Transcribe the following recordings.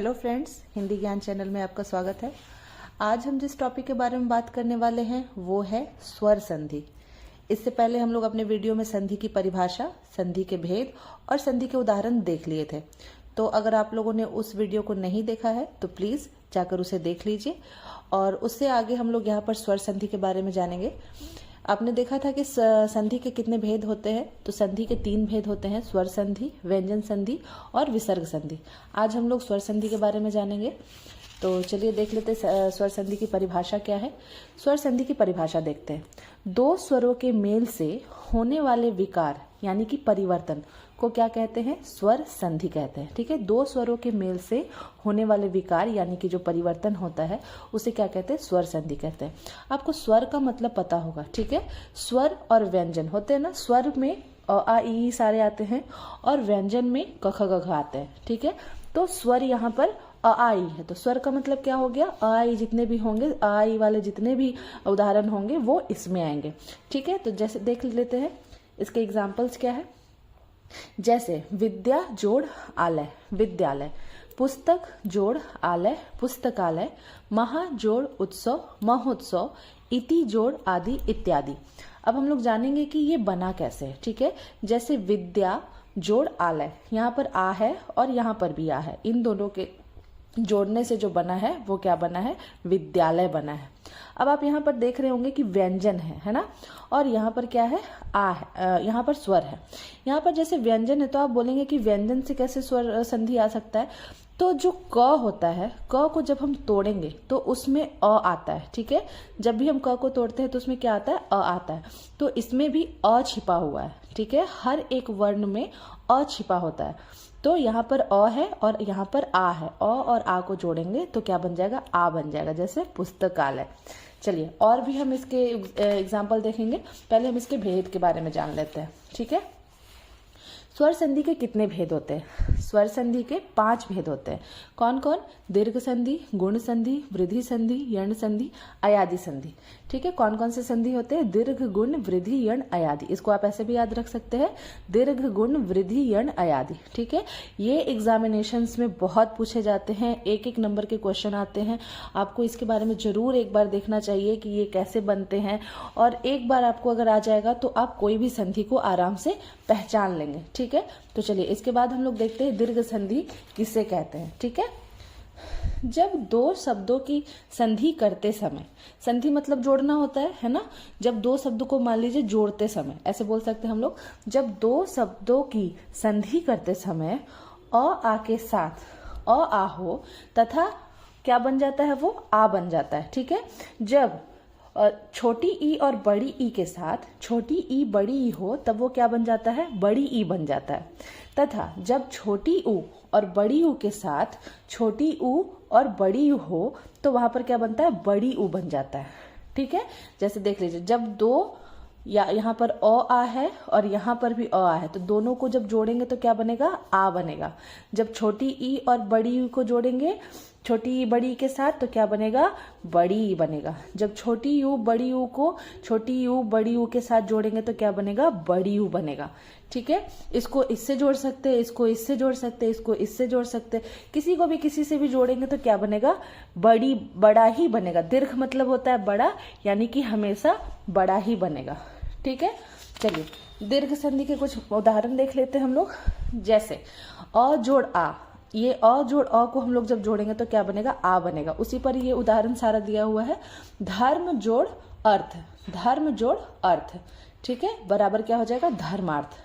Hello friends, Hindi ज्ञान channel में आपका स्वागत है। आज हम जिस टॉपिक के बारे में बात करने वाले हैं वो है स्वर संधि। इससे पहले हम लोग अपने वीडियो में संधि की परिभाषा, संधि के भेद और संधि के उदाहरण देख लिए थे। तो अगर आप लोगों ने उस वीडियो को नहीं देखा है तो प्लीज जाकर उसे देख लीजिए। और उससे आगे हम लोग यहाँ पर स्वर संधि के बारे में जानेंगे। आपने देखा था कि संधि के कितने भेद होते हैं। तो संधि के 3 भेद होते हैं, स्वर संधि, व्यंजन संधि और विसर्ग संधि। आज हम लोग स्वर संधि के बारे में जानेंगे। तो चलिए देख लेते हैं स्वर संधि की परिभाषा क्या है। स्वर संधि की परिभाषा देखते हैं। 2 स्वरों के मेल से होने वाले विकार यानी कि परिवर्तन को क्या कहते हैं? स्वर संधि कहते हैं। ठीक है, 2 स्वरों के मेल से होने वाले विकार यानी कि जो परिवर्तन होता है उसे क्या कहते हैं? स्वर संधि कहते हैं। आपको स्वर का मतलब पता होगा। ठीक है, स्वर और व्यंजन होते हैं ना। स्वर में अ आ ई सारे आते हैं और व्यंजन में क ख ग घ आते हैं। ठीक है, तो स्वर यहाँ पर अ आ ई है। तो स्वर का मतलब क्या हो गया? अ आ ई जितने भी होंगे, अ आ ई वाले जितने भी उदाहरण होंगे वो इसमें आएंगे। ठीक है, तो जैसे देख लेते हैं इसके एग्जाम्पल्स क्या है। जैसे विद्या जोड़ आलय, विद्यालय। पुस्तक जोड़ आलय, पुस्तकालय। महा जोड़ उत्सव, महोत्सव। इति जोड़ आदि इत्यादि। अब हम लोग जानेंगे कि ये बना कैसे है। ठीक है, जैसे विद्या जोड़ आलय, यहाँ पर आ है और यहाँ पर भी आ है। इन दोनों के जोड़ने से जो बना है वो क्या बना है? विद्यालय बना है। अब आप यहाँ पर देख रहे होंगे कि व्यंजन है ना, और यहाँ पर क्या है? आ है, यहाँ पर स्वर है। यहाँ पर जैसे व्यंजन है तो आप बोलेंगे कि व्यंजन से कैसे स्वर संधि आ सकता है? तो जो क होता है, क को जब हम तोड़ेंगे तो उसमें अ आता है। ठीक है, जब भी हम क को तोड़ते हैं तो उसमें क्या आता है? अ आता है। तो इसमें भी अ छिपा हुआ है। ठीक है, हर एक वर्ण में अ छिपा होता है। तो यहाँ पर अ है और यहाँ पर आ है। अ और आ को जोड़ेंगे तो क्या बन जाएगा? आ बन जाएगा, जैसे पुस्तकालय। चलिए और भी हम इसके एग्जाम्पल देखेंगे। पहले हम इसके भेद के बारे में जान लेते हैं। ठीक है, स्वर संधि के कितने भेद होते हैं? स्वर संधि के 5 भेद होते हैं। कौन कौन? दीर्घ संधि, गुण संधि, वृद्धि संधि, यण संधि, अयादि संधि। ठीक है, कौन कौन से संधि होते हैं? दीर्घ, गुण, वृद्धि, यण, अयादि। इसको आप ऐसे भी याद रख सकते हैं, दीर्घ, गुण, वृद्धि, यण, अयादि। ठीक है, ये एग्जामिनेशंस में बहुत पूछे जाते हैं, 1-1 नंबर के क्वेश्चन आते हैं। आपको इसके बारे में जरूर एक बार देखना चाहिए कि ये कैसे बनते हैं, और एक बार आपको अगर आ जाएगा तो आप कोई भी संधि को आराम से पहचान लेंगे। ठीक है, तो चलिए इसके बाद हम लोग देखते हैं दीर्घ संधि किसे कहते हैं। ठीक है, जब 2 शब्दों की संधि करते समय, संधि मतलब जोड़ना होता है ना। जब 2 शब्दों को मान लीजिए जोड़ते समय, ऐसे बोल सकते हैं हम लोग, जब 2 शब्दों की संधि करते समय अ आ के साथ अ आ हो तथा क्या बन जाता है? वो आ बन जाता है। ठीक है, जब छोटी ई और बड़ी ई के साथ छोटी ई बड़ी ई हो तब वो क्या बन जाता है? बड़ी ई बन जाता है। तथा जब छोटी ऊ और बड़ी ऊ के साथ छोटी ऊ और बड़ी ऊ हो तो वहां पर क्या बनता है? बड़ी ऊ बन जाता है। ठीक है, जैसे देख लीजिए, जब 2 या यहाँ पर अ आ है और यहाँ पर भी अ आ है तो दोनों को जब जोड़ेंगे तो क्या बनेगा? आ बनेगा। जब छोटी ई और बड़ी ई को जोड़ेंगे छोटी ई बड़ी के साथ तो क्या बनेगा? बड़ी ई बनेगा। जब छोटी यू बड़ी यू को छोटी यू बड़ी यू के साथ जोड़ेंगे तो क्या बनेगा? बड़ी यू बनेगा। ठीक है, इसको इससे जोड़ सकते हैं, इसको इससे जोड़ सकते हैं, इसको इससे जोड़ सकते हैं, किसी को भी किसी से भी जोड़ेंगे तो क्या बनेगा? बड़ा ही बनेगा। दीर्घ मतलब होता है बड़ा, यानी कि हमेशा बड़ा ही बनेगा। ठीक है, चलिए दीर्घ संधि के कुछ उदाहरण देख लेते हैं हम लोग। जैसे अ जोड़ आ, ये अ जोड़ अ को हम लोग जब जोड़ेंगे तो क्या बनेगा? आ बनेगा। उसी पर ये उदाहरण सारा दिया हुआ है। धर्म जोड़ अर्थ, धर्म जोड़ अर्थ। ठीक है, बराबर क्या हो जाएगा? धर्मार्थ।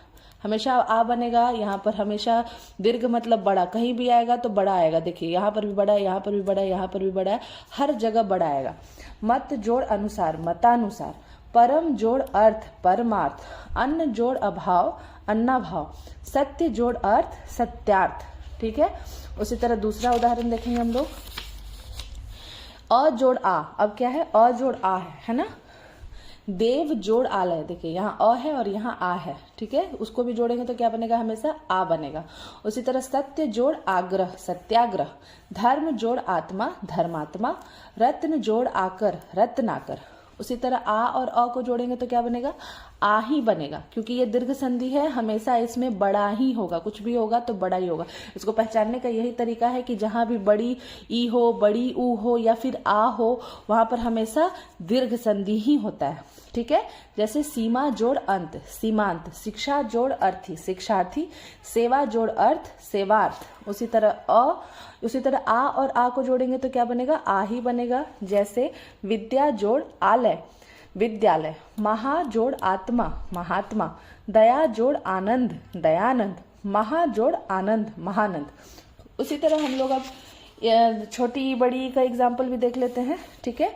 हमेशा आ बनेगा। यहाँ पर हमेशा दीर्घ मतलब बड़ा, कहीं भी आएगा तो बड़ा आएगा। देखिए यहाँ पर भी बड़ा है, यहाँ पर भी बड़ा है, यहाँ पर भी बड़ा है, हर जगह बड़ा आएगा। मत जोड़ अनुसार, मतानुसार। परम जोड़ अर्थ, परमार्थ। अन्न जोड़ अभाव, अन्नाभाव। सत्य जोड़ अर्थ, सत्यार्थ। ठीक है, उसी तरह दूसरा उदाहरण देखेंगे हम लोग। अ जोड़ आ, अब क्या है? अ जोड़ आ है ना। देव जोड़ आलय, देखिए यहाँ अ है और यहाँ आ है। ठीक है, उसको भी जोड़ेंगे तो क्या बनेगा? हमेशा आ बनेगा। उसी तरह सत्य जोड़ आग्रह, सत्याग्रह। धर्म जोड़ आत्मा, धर्मात्मा। रत्न जोड़ आकर, रत्नाकर। उसी तरह आ और अ को जोड़ेंगे तो क्या बनेगा, आ ही बनेगा, क्योंकि ये दीर्घ संधि है, हमेशा इसमें बड़ा ही होगा, कुछ भी होगा तो बड़ा ही होगा। इसको पहचानने का यही तरीका है कि जहां भी बड़ी ई हो, बड़ी ऊ हो या फिर आ हो, वहां पर हमेशा दीर्घ संधि ही होता है। ठीक है, जैसे सीमा जोड़ अंत, सीमांत, शिक्षा जोड़ अर्थी, शिक्षार्थी, सेवा जोड़ अर्थ, सेवार्थ। उसी तरह आ और आ को जोड़ेंगे तो क्या बनेगा, आ ही बनेगा। जैसे विद्या जोड़ आलय, विद्यालय, महा जोड़ आत्मा, महात्मा, दया जोड़ आनंद, दयानंद, महा जोड़ आनंद, महानंद। उसी तरह हम लोग अब छोटी बड़ी का एग्जाम्पल भी देख लेते हैं। ठीक है,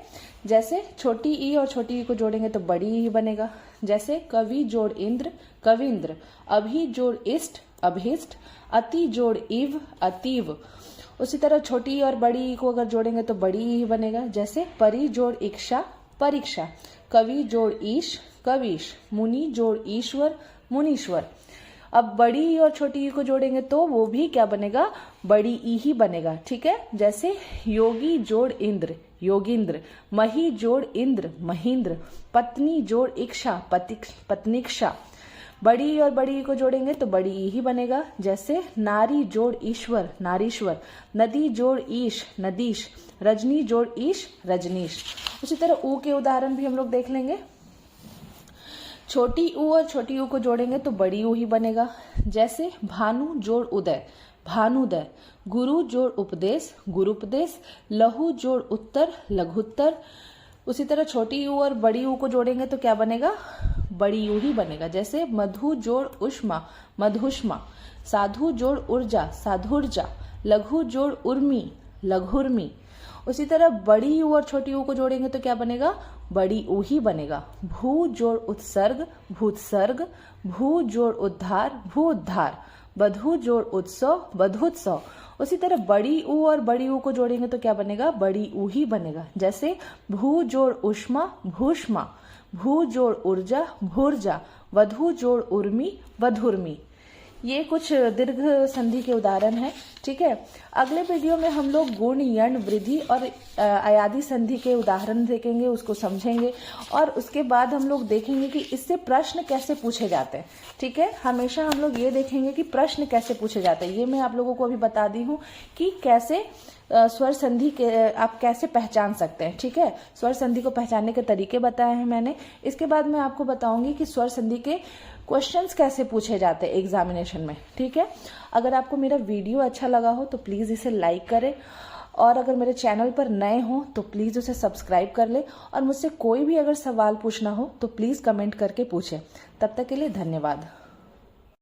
जैसे छोटी ई और छोटी ई को जोड़ेंगे तो बड़ी ही बनेगा। जैसे कवि जोड़ इंद्र, कविंद्र, अभि जोड़ इष्ट, अभिष्ट, अति जोड़ इव, अतीव। उसी तरह छोटी ई और बड़ी ई को अगर जोड़ेंगे तो बड़ी ही बनेगा। जैसे परि जोड़ इक्षा, परीक्षा, कवि जोड़ ईश, कवीश, मुनि जोड़ ईश्वर, मुनीश्वर। अब बड़ी ई और छोटी ई को जोड़ेंगे तो वो भी क्या बनेगा, बड़ी ई ही बनेगा। ठीक है, जैसे योगी जोड़ इंद्र, योगिंद्र, मही जोड़ इंद्र, महींद्र, पत्नी जोड़ इक्षा, पत्नीक्षा। बड़ी ई और बड़ी ई को जोड़ेंगे तो बड़ी ई ही बनेगा। जैसे नारी जोड़ ईश्वर, नारीश्वर, नदी जोड़ ईश, नदीश, रजनी जोड़ ईश, रजनीश। उसी तरह ऊ के उदाहरण भी हम लोग देख लेंगे। छोटी ऊ और छोटी ऊ को जोड़ेंगे तो बड़ी ऊ ही बनेगा। जैसे भानु जोड़ उदय, भानुदय, गुरु जोड़ उपदेश, गुरुपदेश, लहु जोड़ उत्तर, लघुत्तर। उसी तरह छोटी ऊ और बड़ी ऊ को जोड़ेंगे तो क्या बनेगा, बड़ी ऊ ही बनेगा। जैसे मधु जोड़ उष्मा, मधुष्मा, साधु जोड़ ऊर्जा, साधुर्जा, लघु जोड़ उर्मी, लघुर्मी। उसी तरह बड़ी ऊ और छोटी ऊ को जोड़ेंगे तो क्या बनेगा, बड़ी ऊ ही बनेगा। भू जोड़ उत्सर्ग, भूत्सर्ग, भू जोड़ उद्धार, भू उद्धार, बधु जोड़ उत्सव, बधुत्सव। उसी तरह बड़ी ऊ और बड़ी ऊ को जोड़ेंगे तो क्या बनेगा, बड़ी ऊ ही बनेगा। जैसे भू जोड़ उष्मा, भूष्मा, भू जोड़ ऊर्जा, भूर्जा, वधु जोड़ उर्मी, वधुर्मी। ये कुछ दीर्घ संधि के उदाहरण हैं। ठीक है, अगले वीडियो में हम लोग गुण, यण, वृद्धि और अयादि संधि के उदाहरण देखेंगे, उसको समझेंगे और उसके बाद हम लोग देखेंगे कि इससे प्रश्न कैसे पूछे जाते हैं। ठीक है, हमेशा हम लोग ये देखेंगे कि प्रश्न कैसे पूछे जाते हैं। ये मैं आप लोगों को अभी बता दी हूँ कि कैसे स्वर संधि के आप कैसे पहचान सकते हैं। ठीक है, स्वर संधि को पहचानने के तरीके बताए हैं मैंने। इसके बाद मैं आपको बताऊंगी कि स्वर संधि के क्वेश्चंस कैसे पूछे जाते हैं एग्जामिनेशन में। ठीक है, अगर आपको मेरा वीडियो अच्छा लगा हो तो प्लीज इसे लाइक करें और अगर मेरे चैनल पर नए हो तो प्लीज उसे सब्सक्राइब कर ले और मुझसे कोई भी अगर सवाल पूछना हो तो प्लीज कमेंट करके पूछें। तब तक के लिए धन्यवाद।